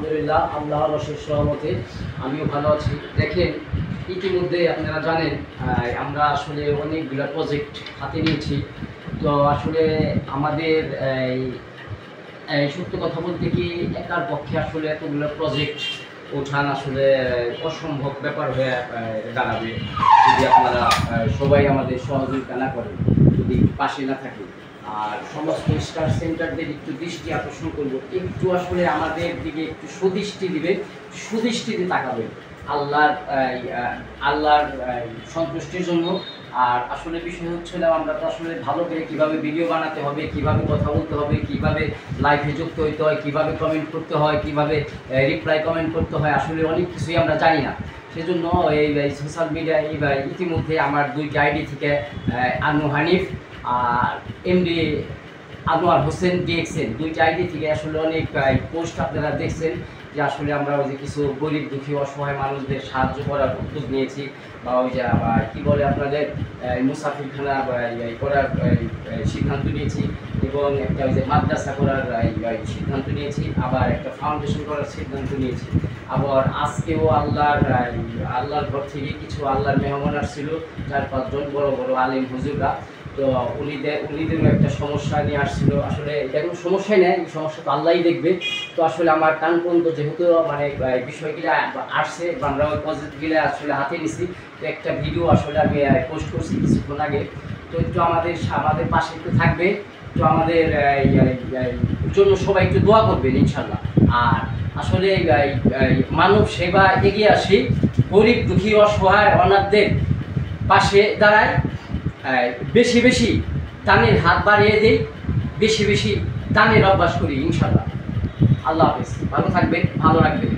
আলহামদুলিল্লাহ, আল্লাহর অশেষ রহমতে আমিও ভালো আছি। দেখেন, ইতিমধ্যে আপনারা জানেন আমরা আসলে অনেকগুলো প্রজেক্ট হাতে নিয়েছি। তো আসলে আমাদের সত্য কথা বলতে কি, একার পক্ষে আসলে এতগুলো প্রজেক্ট ওঠান আসলে অসম্ভব ব্যাপার হয়ে দাঁড়াবে যদি আপনারা সবাই আমাদের সহযোগিতা না করেন, যদি পাশে না থাকে। আর সমস্ত স্টার সেন্টারদের একটু দৃষ্টি আকর্ষণ করব, একটু আসলে আমাদের দিকে একটু সুদৃষ্টিতে তাকাবেন আল্লাহর সন্তুষ্টির জন্য। আর আসলে বিষয় হচ্ছে আমরা তো আসলে ভালো করে কীভাবে ভিডিও বানাতে হবে, কীভাবে কথা বলতে হবে, কীভাবে লাইভে যুক্ত হইতে হয়, কীভাবে কমেন্ট করতে হয়, কীভাবে রিপ্লাই কমেন্ট করতে হয়, আসলে অনেক কিছুই আমরা জানি না। সেজন্য এই সোশ্যাল মিডিয়ায় ইতিমধ্যে আমার দুইটি আইডি থেকে আনু হানিফ আর এমডি আনোয়ার হোসেন ডিএক্সএন, দুইটি আইডি থেকে আসলে অনেক পোস্ট আপনারা দেখছেন যে আসলে আমরা ওই যে কিছু গরিব দুঃখী অসহায় মানুষদের সাহায্য করার উদ্যোগ নিয়েছি, বা ওই যে কী বলে আপনাদের মুসাফিরখানা করার সিদ্ধান্ত নিয়েছি, এবং একটা ওই যে মাদ্রাসা করার সিদ্ধান্ত নিয়েছি, আবার একটা ফাউন্ডেশন করার সিদ্ধান্ত নিয়েছি। আবার আজকেও আল্লাহর ঘর থেকে কিছু আল্লাহর মেহমান আসছিল, 4-5 জন বড় বড় আলিম হুজুররা। তো উনিদেরও একটা সমস্যা নিয়ে আসছিল। আসলে এটা কোনো সমস্যাই নেই, এই সমস্যা তো আল্লাহই দেখবে। তো আসলে আমার কান পর্যন্ত যেহেতু মানে বিষয়গুলো আসছে, আমরা ওই প্রজেক্টগুলো আসলে হাতে নিছি। তো একটা ভিডিও আসলে আমি পোস্ট করছি কিছুক্ষণ আগে। তো একটু আমাদের পাশে একটু থাকবে, তো আমাদের জন্য সবাই একটু দোয়া করবেন ইনশাল্লাহ। আর আসলে মানব সেবা এগিয়ে আসি, গরিব দুঃখী অসহায় অনাথদের পাশে দাঁড়ায়, বেশি বেশি দানের হাত বাড়িয়ে দিই, বেশি বেশি দানের অভ্যাস করি ইনশাল্লাহ। আল্লাহ হাফেজ, ভালো থাকবেন, ভালো রাখবেন।